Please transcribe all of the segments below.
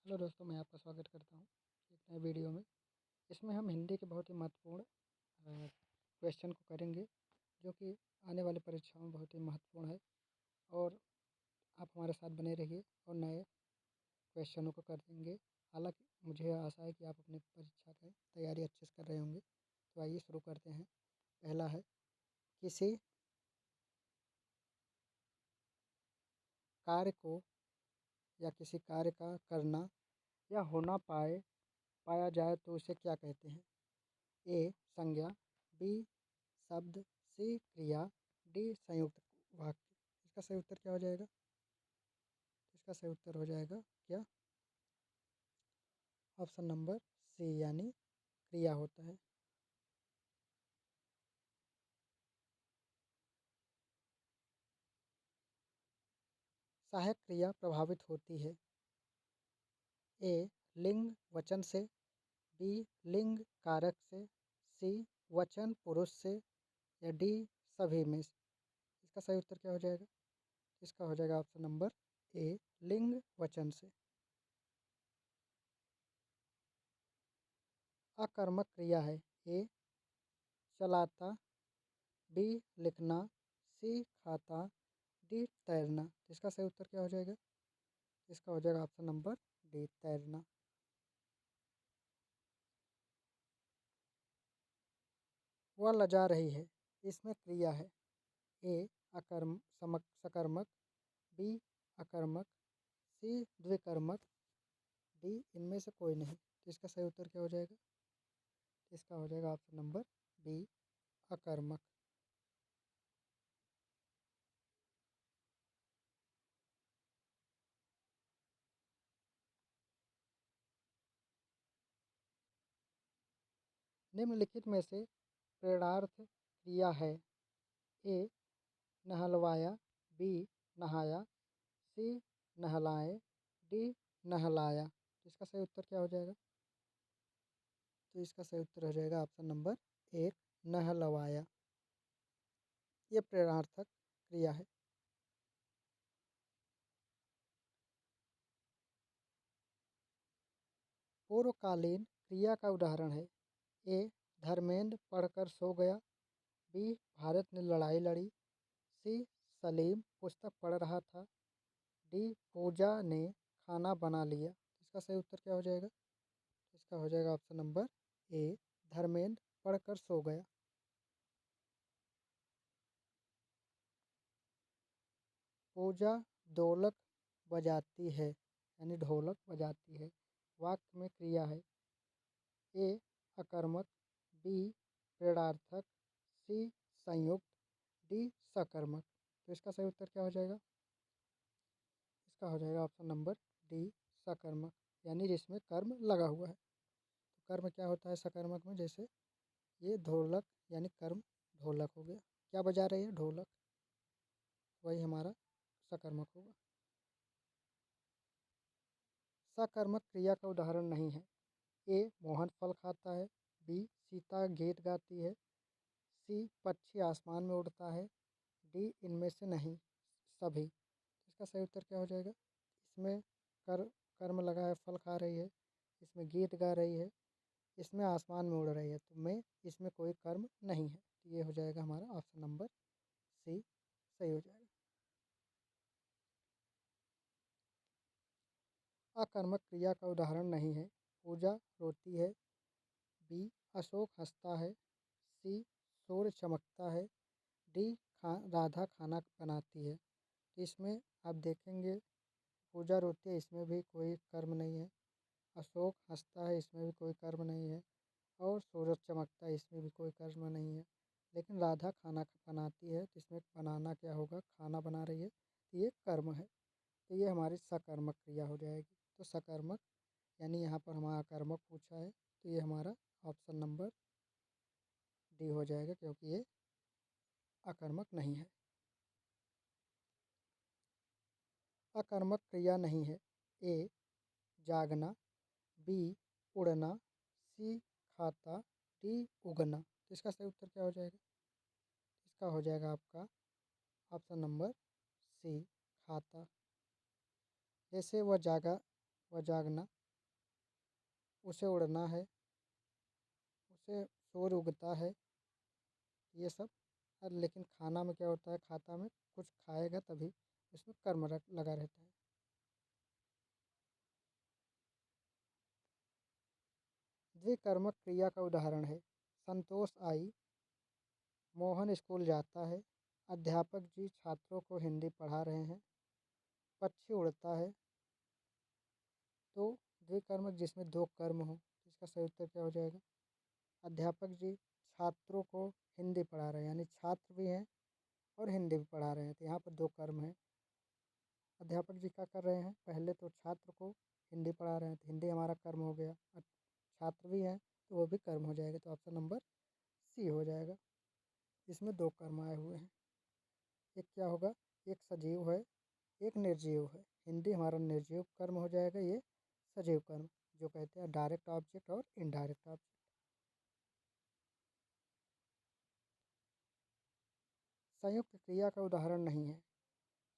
Hello दोस्तों, मैं आपका स्वागत करता हूँ एक नए वीडियो में। इसमें हम हिंदी के बहुत ही महत्वपूर्ण क्वेश्चन को करेंगे, जो कि आने वाली परीक्षाओं में बहुत ही महत्वपूर्ण है। और आप हमारे साथ बने रहिए और नए क्वेश्चनों को कर देंगे। हालांकि मुझे आशा है कि आप अपनी परीक्षा की तैयारी अच्छे से कर रहे होंगे। तो आइए शुरू करते हैं। पहला है, किसी कार्य को या किसी कार्य का करना या होना पाया जाए तो उसे क्या कहते हैं? ए संज्ञा, बी शब्द, सी क्रिया, डी संयुक्त वाक्य। इसका सही उत्तर क्या हो जाएगा? इसका सही उत्तर हो जाएगा क्या? ऑप्शन नंबर सी, यानी क्रिया होता है। सहायक क्रिया प्रभावित होती है। ए लिंग वचन से, बी लिंग कारक से, सी वचन पुरुष से, या डी सभी में से। इसका सही उत्तर क्या हो जाएगा? इसका हो जाएगा ऑप्शन नंबर ए, लिंग वचन से। अकर्मक क्रिया है। ए चलाता, बी लिखना, सी खाता, डी तैरना। तो इसका सही उत्तर क्या हो जाएगा? इसका हो जाएगा ऑप्शन नंबर डी, तैरना। वह लजा रही है, इसमें क्रिया है। ए सकर्मक, बी अकर्मक, सी द्विकर्मक, डी इनमें से कोई नहीं। तो इसका सही उत्तर क्या हो जाएगा? इसका हो जाएगा ऑप्शन नंबर बी, अकर्मक। निम्नलिखित में से प्रेरणार्थ क्रिया है। ए नहलवाया, बी नहाया, सी नहलाए, डी नहलाया। तो इसका सही उत्तर क्या हो जाएगा? तो इसका सही उत्तर हो जाएगा ऑप्शन नंबर एक, नहलवाया। ये प्रेरणार्थक क्रिया है। पूर्वकालीन क्रिया का उदाहरण है। ए धर्मेंद्र पढ़कर सो गया, बी भारत ने लड़ाई लड़ी, सी सलीम पुस्तक पढ़ रहा था, डी पूजा ने खाना बना लिया। इसका सही उत्तर क्या हो जाएगा? इसका हो जाएगा ऑप्शन नंबर ए, धर्मेंद्र पढ़कर सो गया। पूजा ढोलक बजाती है, यानी ढोलक बजाती है। वाक्य में क्रिया है। ए अकर्मक, बी प्रेरणार्थक, सी संयुक्त, डी सकर्मक। तो इसका सही उत्तर क्या हो जाएगा? इसका हो जाएगा ऑप्शन नंबर डी, सकर्मक, यानी जिसमें कर्म लगा हुआ है। तो कर्म क्या होता है सकर्मक में? जैसे ये ढोलक, यानी कर्म ढोलक हो गया। क्या बजा रही है? ढोलक। वही हमारा सकर्मक होगा। सकर्मक क्रिया का उदाहरण नहीं है। ए मोहन फल खाता है, बी सीता गीत गाती है, सी पक्षी आसमान में उड़ता है, डी इनमें से नहीं सभी। इसका सही उत्तर क्या हो जाएगा? इसमें कर कर्म लगा है, फल खा रही है, इसमें गीत गा रही है, इसमें आसमान में उड़ रही है, तो में इसमें कोई कर्म नहीं है। तो ये हो जाएगा हमारा ऑप्शन नंबर सी, सही हो जाएगा। अकर्मक क्रिया का उदाहरण नहीं है। पूजा रोती है, बी अशोक हंसता है, सी सूर्य चमकता है, डी राधा खाना बनाती है। तो इसमें आप देखेंगे पूजा रोती है, इसमें भी कोई कर्म नहीं है। अशोक हंसता है, इसमें भी कोई कर्म नहीं है। और सूरज चमकता है, इसमें भी कोई कर्म नहीं है। लेकिन राधा खाना बनाती है, तो इसमें बनाना क्या होगा? खाना बना रही है, तो ये कर्म है। तो ये हमारी सकर्मक क्रिया हो जाएगी। तो सकर्मक, यानी यहाँ पर हमारा कर्मक पूछा है, तो ये हमारा ऑप्शन नंबर डी हो जाएगा, क्योंकि ये अकर्मक नहीं है। अकर्मक क्रिया नहीं है। ए जागना, बी उड़ना, सी खाता, डी उगना। तो इसका सही उत्तर क्या हो जाएगा? इसका हो जाएगा आपका ऑप्शन नंबर सी, खाता। जैसे वह जागा, वह जागना, उसे उड़ना है, उसे सूर्य उगता है, ये सब। लेकिन खाना में क्या होता है, खाता में कुछ खाएगा तभी इसमें कर्म लगा रहता है। द्विकर्मक क्रिया का उदाहरण है, संतोष आई, मोहन स्कूल जाता है, अध्यापक जी छात्रों को हिंदी पढ़ा रहे हैं, पक्षी उड़ता है। तो द्विकर्मक जिसमें दो कर्म हो, इसका सही उत्तर क्या हो जाएगा? अध्यापक जी छात्रों को हिंदी पढ़ा रहे हैं, यानी छात्र भी हैं और हिंदी भी पढ़ा रहे हैं, तो यहाँ पर दो कर्म हैं। अध्यापक जी क्या कर रहे हैं, पहले तो छात्र को हिंदी पढ़ा रहे हैं, तो हिंदी हमारा कर्म हो गया, और छात्र भी हैं तो वो भी कर्म हो जाएगा, तो ऑप्शन नंबर सी हो जाएगा। इसमें दो कर्म आए हुए हैं। एक क्या होगा, एक सजीव है, एक निर्जीव है। हिंदी हमारा निर्जीव कर्म हो जाएगा, ये सजीव कर्म, जो कहते हैं डायरेक्ट ऑब्जेक्ट और इनडायरेक्ट ऑब्जेक्ट। संयुक्त क्रिया का उदाहरण नहीं है,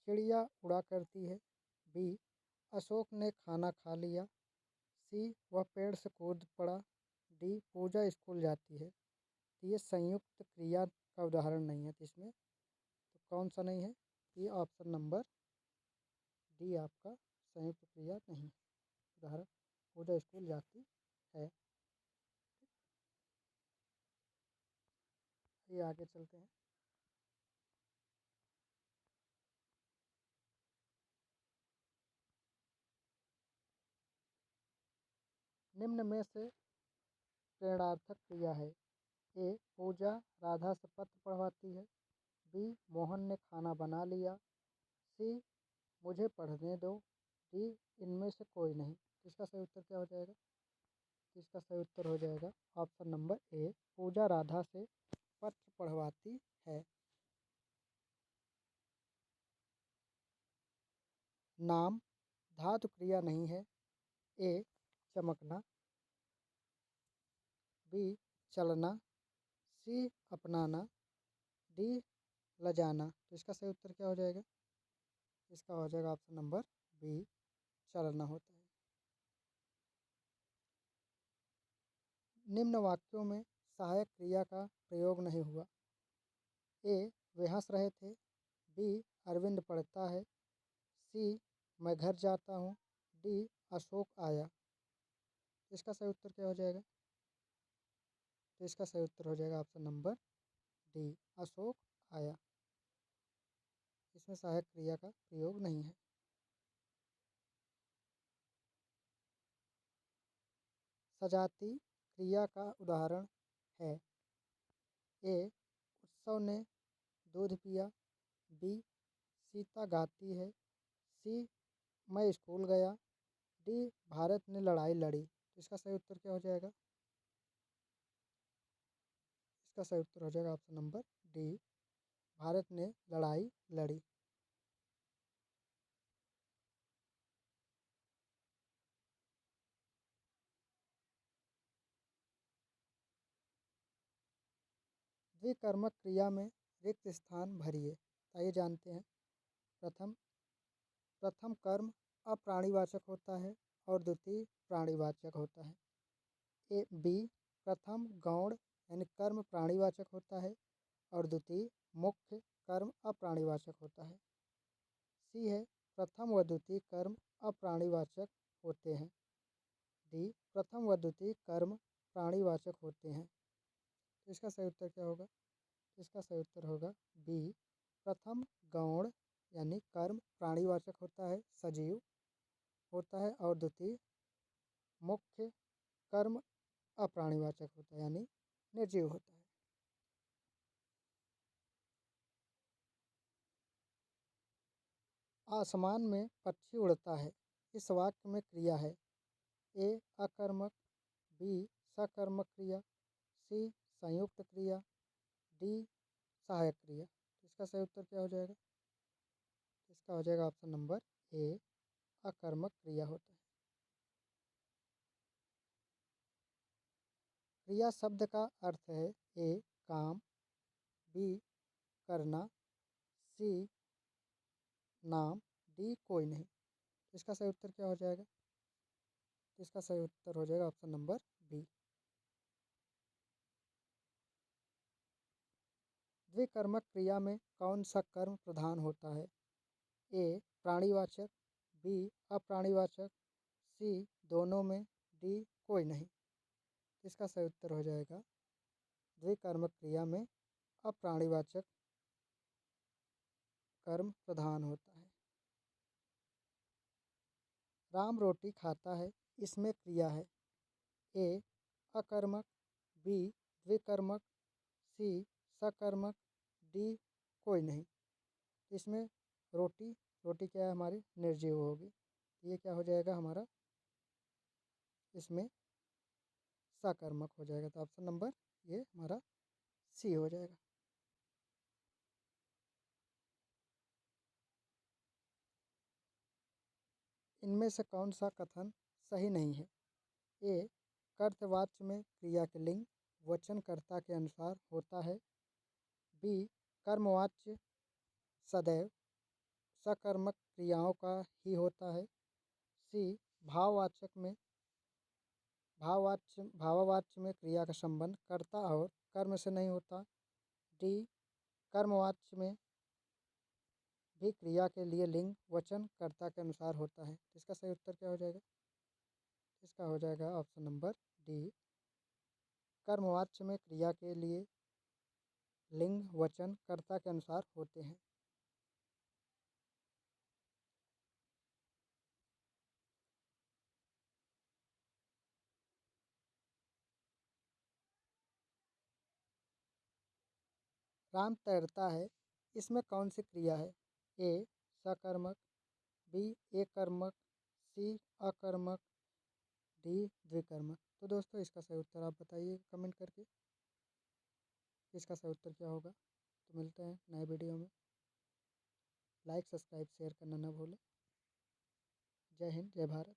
चिड़िया उड़ा करती है, बी अशोक ने खाना खा लिया, सी वह पेड़ से कूद पड़ा, डी पूजा स्कूल जाती है। तो ये संयुक्त क्रिया का उदाहरण नहीं है, तो इसमें तो कौन सा नहीं है, ये ऑप्शन नंबर डी आपका संयुक्त क्रिया नहीं है। उदाहरण पूजा स्कूल जाती है। ये आगे चलते हैं। निम्न में से प्रेरणार्थक क्रिया है, ए पूजा राधा से पत्र पढ़वाती है, बी मोहन ने खाना बना लिया, सी मुझे पढ़ने दो, डी इनमें से कोई नहीं। इसका सही उत्तर क्या हो जाएगा? इसका सही उत्तर हो जाएगा ऑप्शन नंबर ए, पूजा राधा से पत्र पढ़वाती है। नाम धातु क्रिया नहीं है, ए चमकना, बी चलना, सी अपनाना, डी लजाना। तो इसका सही उत्तर क्या हो जाएगा? इसका हो जाएगा ऑप्शन नंबर बी, चलना होता है। निम्न वाक्यों में सहायक क्रिया का प्रयोग नहीं हुआ, ए वे हंस रहे थे, बी अरविंद पढ़ता है, सी मैं घर जाता हूँ, डी अशोक आया। तो इसका सही उत्तर क्या हो जाएगा? तो इसका सही उत्तर हो जाएगा ऑप्शन नंबर डी, अशोक आया। इसमें सहायक क्रिया का प्रयोग नहीं है। सजाती क्रिया का उदाहरण है, ए उत्सव ने दूध पिया, बी सीता गाती है, सी मैं स्कूल गया, डी भारत ने लड़ाई लड़ी। तो इसका सही उत्तर क्या हो जाएगा? इसका सही उत्तर हो जाएगा ऑप्शन नंबर डी, भारत ने लड़ाई लड़ी। द्विकर्मक क्रिया में रिक्त स्थान भरिए। आइए जानते हैं। प्रथम प्रथम कर्म अप्राणीवाचक होता है और द्वितीय प्राणीवाचक होता है। ए बी प्रथम गौण यानी कर्म प्राणीवाचक होता है और द्वितीय मुख्य कर्म अप्राणीवाचक होता है। सी है प्रथम व द्वितीय कर्म अप्राणीवाचक होते हैं। डी प्रथम व द्वितीय कर्म प्राणीवाचक होते हैं। तो इसका सही उत्तर क्या होगा? इसका सही उत्तर होगा बी, प्रथम गौण यानी कर्म प्राणीवाचक होता है, सजीव होता है, और द्वितीय मुख्य कर्म अप्राणीवाचक होता है, यानी निर्जीव होता है। आसमान में पक्षी उड़ता है, इस वाक्य में क्रिया है, ए अकर्मक, बी सकर्मक क्रिया, सी संयुक्त क्रिया, डी सहायक क्रिया। तो इसका सही उत्तर क्या हो जाएगा? इसका हो जाएगा ऑप्शन नंबर ए, अकर्मक क्रिया होता है। क्रिया शब्द का अर्थ है, ए काम, बी करना, सी नाम, डी कोई नहीं। तो इसका सही उत्तर क्या हो जाएगा? तो इसका सही उत्तर हो जाएगा ऑप्शन नंबर बी। द्विकर्मक क्रिया में कौन सा कर्म प्रधान होता है? ए प्राणीवाचक, बी अप्राणीवाचक, सी दोनों में, डी कोई नहीं। इसका सही उत्तर हो जाएगा द्विकर्मक क्रिया में अप्राणीवाचक कर्म प्रधान होता है। राम रोटी खाता है, इसमें क्रिया है। ए अकर्मक, बी द्विकर्मक, सी सकर्मक, डी कोई नहीं। इसमें रोटी रोटी क्या है हमारी निर्जीव होगी, ये क्या हो जाएगा हमारा इसमें सकर्मक हो जाएगा। तो ऑप्शन नंबर ये हमारा सी हो जाएगा। इनमें से कौन सा कथन सही नहीं है? ए कर्तवाच्य में क्रिया के लिंग वचनकर्ता के अनुसार होता है। बी कर्मवाच्य सदैव सकर्मक क्रियाओं का ही होता है। सी भाववाचक में भाववाच्य में क्रिया का संबंध कर्ता और कर्म से नहीं होता। डी कर्मवाच्य में भी क्रिया के लिए लिंग वचन कर्ता के अनुसार होता है। तो इसका सही उत्तर क्या हो जाएगा? इसका हो जाएगा ऑप्शन नंबर डी कर्मवाच्य में क्रिया के लिए लिंग वचन कर्ता के अनुसार होते हैं। राम तैरता है, इसमें कौन सी क्रिया है? ए सकर्मक, बी एकर्मक, सी अकर्मक, डी द्विकर्मक। तो दोस्तों इसका सही उत्तर आप बताइए कमेंट करके, इसका सही उत्तर क्या होगा। तो मिलते हैं नए वीडियो में। लाइक सब्सक्राइब शेयर करना ना भूलें। जय हिंद जय भारत।